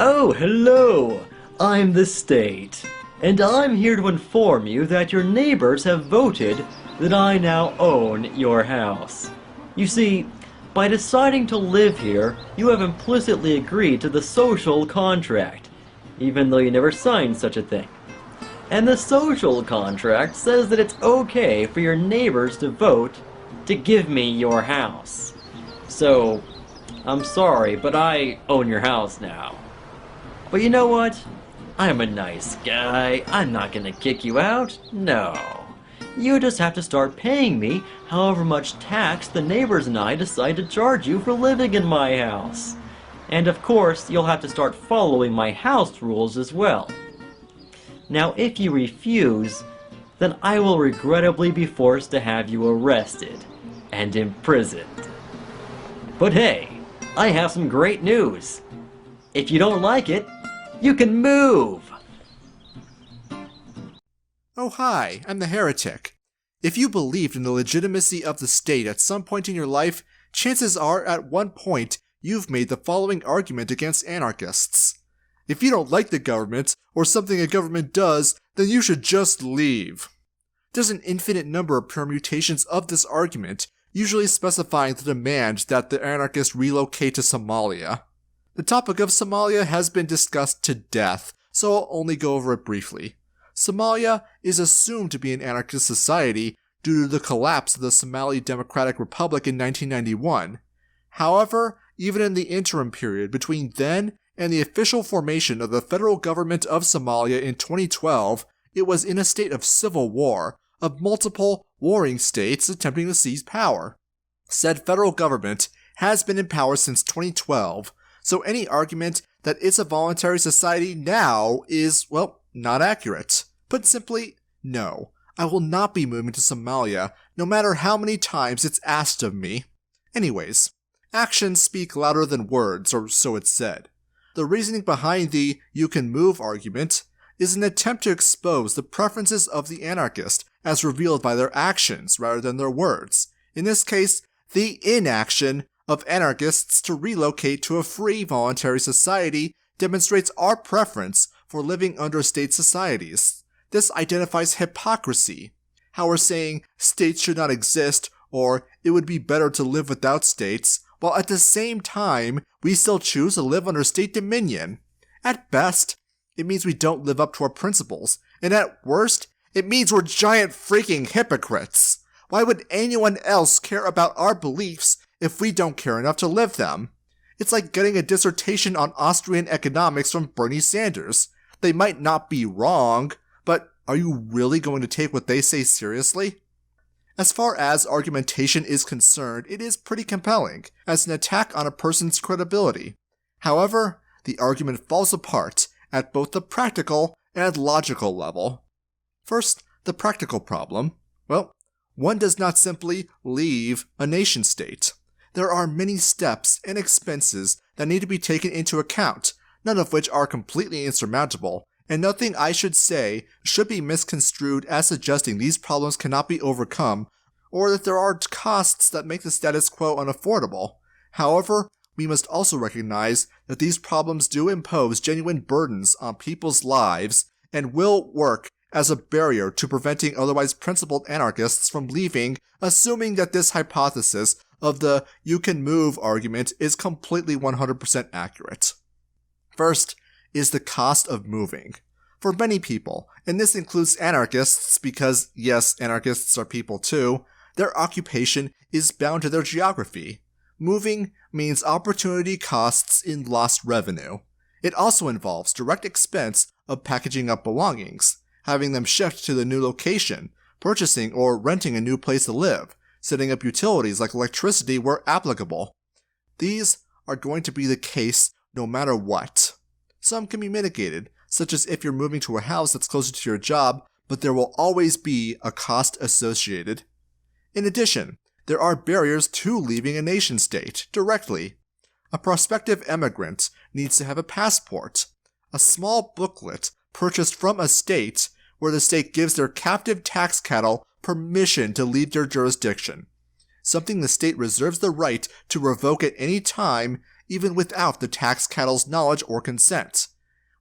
Oh, hello! I'm the state, and I'm here to inform you that your neighbors have voted that I now own your house. You see, by deciding to live here, you have implicitly agreed to the social contract, even though you never signed such a thing. And the social contract says that it's okay for your neighbors to vote to give me your house. So, I'm sorry, but I own your house now. But you know what? I'm a nice guy. I'm not gonna kick you out. No. You just have to start paying me however much tax the neighbors and I decide to charge you for living in my house. And of course, you'll have to start following my house rules as well. Now, if you refuse, then I will regrettably be forced to have you arrested and imprisoned. But hey, I have some great news. If you don't like it, you can move! Oh hi, I'm the heretic. If you believed in the legitimacy of the state at some point in your life, chances are at one point you've made the following argument against anarchists. If you don't like the government, or something a government does, then you should just leave. There's an infinite number of permutations of this argument, usually specifying the demand that the anarchists relocate to Somalia. The topic of Somalia has been discussed to death, so I'll only go over it briefly. Somalia is assumed to be an anarchist society due to the collapse of the Somali Democratic Republic in 1991. However, even in the interim period between then and the official formation of the federal government of Somalia in 2012, it was in a state of civil war, of multiple warring states attempting to seize power. Said federal government has been in power since 2012, so any argument that it's a voluntary society now is, well, not accurate. Put simply, no. I will not be moving to Somalia, no matter how many times it's asked of me. Anyways, actions speak louder than words, or so it's said. The reasoning behind the "you can move" argument is an attempt to expose the preferences of the anarchist as revealed by their actions rather than their words. In this case, the inaction of anarchists to relocate to a free voluntary society demonstrates our preference for living under state societies. This identifies hypocrisy. How we're saying states should not exist, or it would be better to live without states, while at the same time we still choose to live under state dominion. At best, it means we don't live up to our principles, and at worst, it means we're giant freaking hypocrites. Why would anyone else care about our beliefs if we don't care enough to live them? It's like getting a dissertation on Austrian economics from Bernie Sanders. They might not be wrong, but are you really going to take what they say seriously? As far as argumentation is concerned, it is pretty compelling, as an attack on a person's credibility. However, the argument falls apart at both the practical and logical level. First, the practical problem. Well, one does not simply leave a nation-state. There are many steps and expenses that need to be taken into account, none of which are completely insurmountable, and nothing I should say should be misconstrued as suggesting these problems cannot be overcome, or that there are costs that make the status quo unaffordable. However, we must also recognize that these problems do impose genuine burdens on people's lives and will work as a barrier to preventing otherwise principled anarchists from leaving, assuming that this hypothesis of the "you can move" argument is completely 100% accurate. First is the cost of moving. For many people, and this includes anarchists because, yes, anarchists are people too, their occupation is bound to their geography. Moving means opportunity costs in lost revenue. It also involves direct expense of packaging up belongings, having them shipped to the new location, purchasing or renting a new place to live, setting up utilities like electricity where applicable. These are going to be the case no matter what. Some can be mitigated, such as if you're moving to a house that's closer to your job, but there will always be a cost associated. In addition, there are barriers to leaving a nation-state directly. A prospective emigrant needs to have a passport, a small booklet purchased from a state where the state gives their captive tax cattle permission to leave their jurisdiction, something the state reserves the right to revoke at any time even without the tax cattle's knowledge or consent.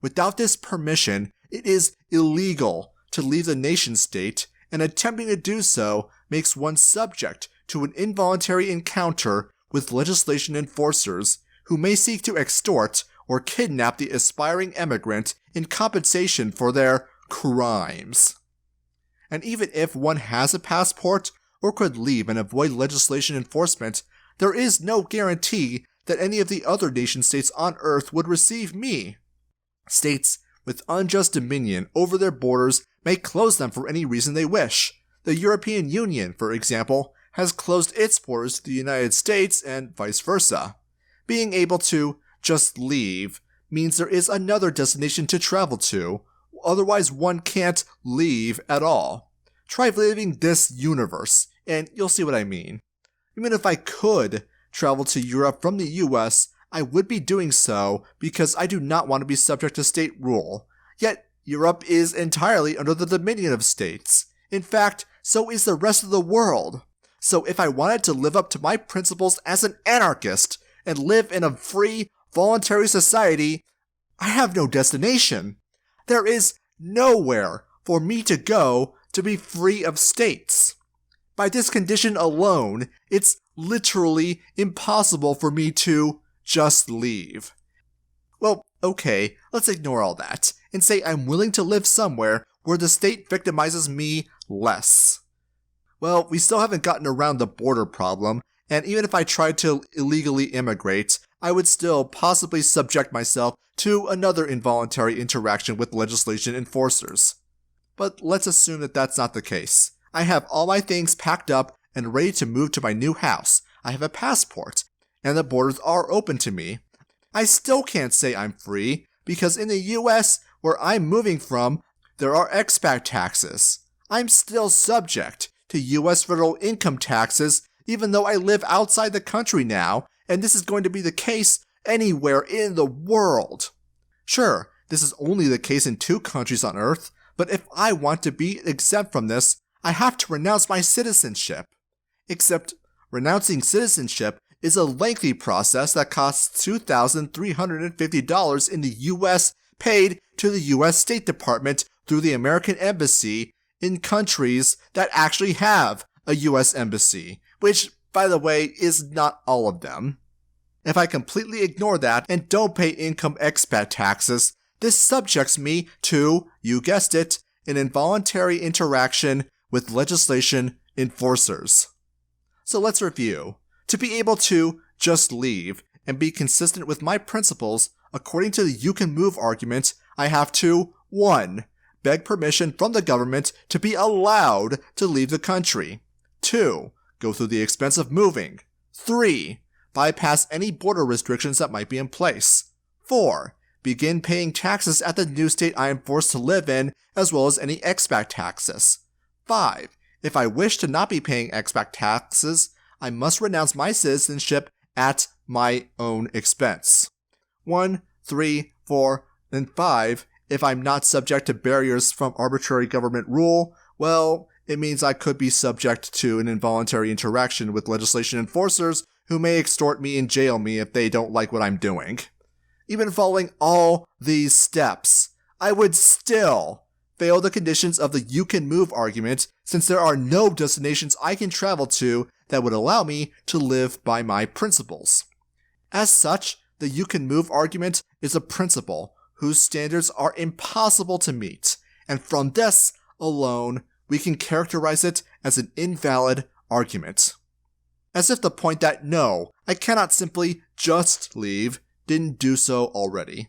Without this permission, it is illegal to leave the nation-state, and attempting to do so makes one subject to an involuntary encounter with legislation enforcers who may seek to extort or kidnap the aspiring emigrant in compensation for their crimes. And even if one has a passport or could leave and avoid legislation enforcement, there is no guarantee that any of the other nation-states on Earth would receive me. States with unjust dominion over their borders may close them for any reason they wish. The European Union, for example, has closed its borders to the United States and vice versa. Being able to just leave means there is another destination to travel to, otherwise one can't leave at all. Try living this universe, and you'll see what I mean. Even if I could travel to Europe from the US, I would be doing so because I do not want to be subject to state rule. Yet, Europe is entirely under the dominion of states. In fact, so is the rest of the world. So if I wanted to live up to my principles as an anarchist and live in a free, voluntary society, I have no destination. There is nowhere for me to go to be free of states. By this condition alone, it's literally impossible for me to just leave. Well, okay, let's ignore all that and say I'm willing to live somewhere where the state victimizes me less. Well, we still haven't gotten around the border problem, and even if I tried to illegally immigrate, I would still possibly subject myself to another involuntary interaction with legislation enforcers. But let's assume that that's not the case. I have all my things packed up and ready to move to my new house. I have a passport, and the borders are open to me. I still can't say I'm free, because in the US, where I'm moving from, there are expat taxes. I'm still subject to US federal income taxes, even though I live outside the country now, and this is going to be the case anywhere in the world. Sure, this is only the case in 2 countries on Earth, but if I want to be exempt from this, I have to renounce my citizenship. Except, renouncing citizenship is a lengthy process that costs $2,350 in the US, paid to the US State Department through the American Embassy in countries that actually have a US Embassy, which, by the way, is not all of them. If I completely ignore that and don't pay income expat taxes, this subjects me to, you guessed it, an involuntary interaction with legislation enforcers. So let's review. To be able to just leave and be consistent with my principles, according to the you can move argument, I have to 1. Beg permission from the government to be allowed to leave the country. 2. Go through the expense of moving. 3. Bypass any border restrictions that might be in place. 4. Begin paying taxes at the new state I am forced to live in, as well as any expat taxes. 5. If I wish to not be paying expat taxes, I must renounce my citizenship at my own expense. 1, 3, 4, and 5. If I'm not subject to barriers from arbitrary government rule, well, it means I could be subject to an involuntary interaction with legislation enforcers who may extort me and jail me if they don't like what I'm doing. Even following all these steps, I would still fail the conditions of the you can move argument, since there are no destinations I can travel to that would allow me to live by my principles. As such, the you can move argument is a principle whose standards are impossible to meet, and from this alone, we can characterize it as an invalid argument. As if the point that no, I cannot simply just leave didn't do so already.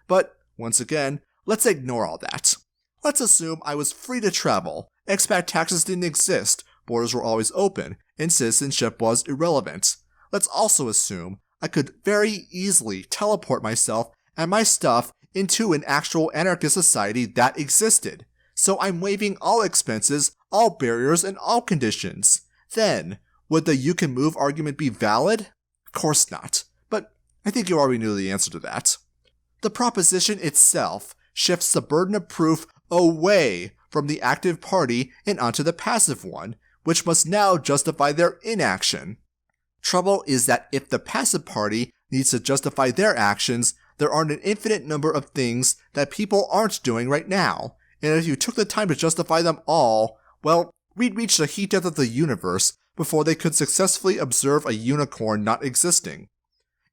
But, once again, let's ignore all that. Let's assume I was free to travel, expat taxes didn't exist, borders were always open, and citizenship was irrelevant. Let's also assume I could very easily teleport myself and my stuff into an actual anarchist society that existed. So I'm waiving all expenses, all barriers, and all conditions. Then, would the you can move argument be valid? Of course not, but I think you already knew the answer to that. The proposition itself shifts the burden of proof away from the active party and onto the passive one, which must now justify their inaction. Trouble is that if the passive party needs to justify their actions, there are an infinite number of things that people aren't doing right now, and if you took the time to justify them all, well, we'd reach the heat death of the universe before they could successfully observe a unicorn not existing.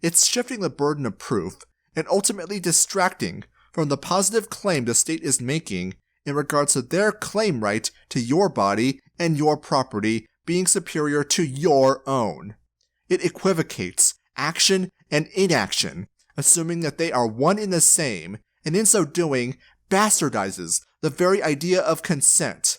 It's shifting the burden of proof, and ultimately distracting from the positive claim the state is making in regards to their claim right to your body and your property being superior to your own. It equivocates action and inaction, assuming that they are one and the same, and in so doing, bastardizes the very idea of consent,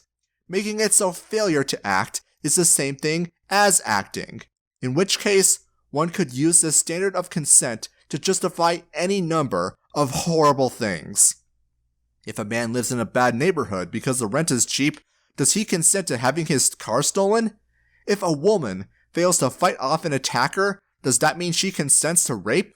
making it so failure to act is the same thing as acting, in which case, one could use this standard of consent to justify any number of horrible things. If a man lives in a bad neighborhood because the rent is cheap, does he consent to having his car stolen? If a woman fails to fight off an attacker, does that mean she consents to rape?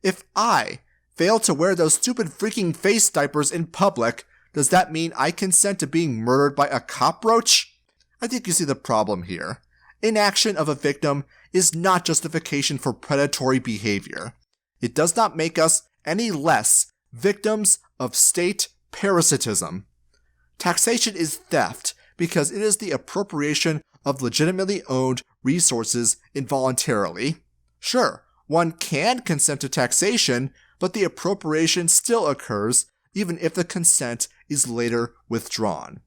If I fail to wear those stupid freaking face diapers in public, does that mean I consent to being murdered by a cockroach? I think you see the problem here. Inaction of a victim is not justification for predatory behavior. It does not make us any less victims of state parasitism. Taxation is theft because it is the appropriation of legitimately owned resources involuntarily. Sure, one can consent to taxation, but the appropriation still occurs even if the consent is later withdrawn.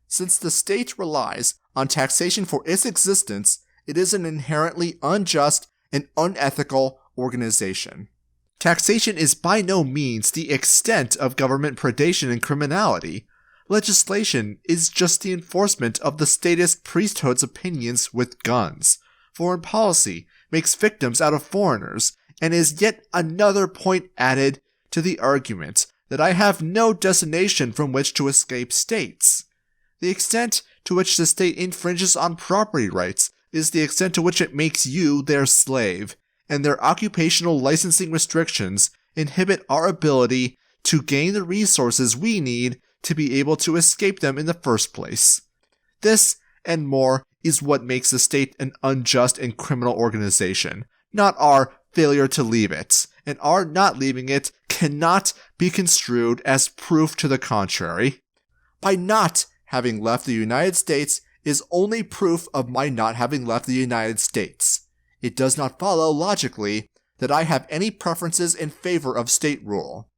Since the state relies on taxation for its existence, it is an inherently unjust and unethical organization. Taxation is by no means the extent of government predation and criminality. Legislation is just the enforcement of the statist priesthood's opinions with guns. Foreign policy makes victims out of foreigners, and is yet another point added to the argument that I have no destination from which to escape states. The extent to which the state infringes on property rights is the extent to which it makes you their slave, and their occupational licensing restrictions inhibit our ability to gain the resources we need to be able to escape them in the first place. This and more is what makes the state an unjust and criminal organization, not our failure to leave it, and our not leaving it cannot be construed as proof to the contrary. By not having left the United States is only proof of my not having left the United States. It does not follow logically that I have any preferences in favor of state rule.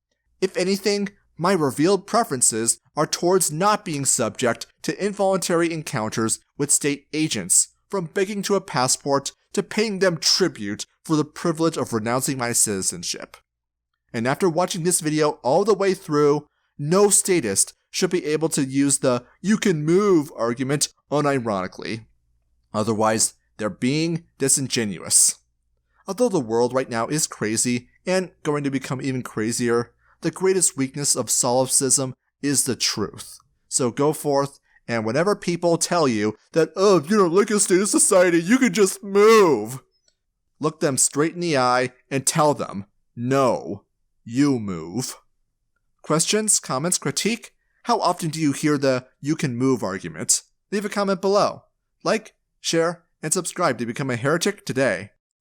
If anything, my revealed preferences are towards not being subject to involuntary encounters with state agents, from begging to a passport to paying them tribute for the privilege of renouncing my citizenship. And after watching this video all the way through, no statist should be able to use the "you can move" argument unironically. Otherwise, they're being disingenuous. Although the world right now is crazy, and going to become even crazier, the greatest weakness of solipsism is the truth. So go forth, and whenever people tell you that, like a state of society, you can just move, look them straight in the eye and tell them, no, you move. Questions, comments, critique? How often do you hear the "you can move" argument? Leave a comment below. Like, share, and subscribe to become a heretic today.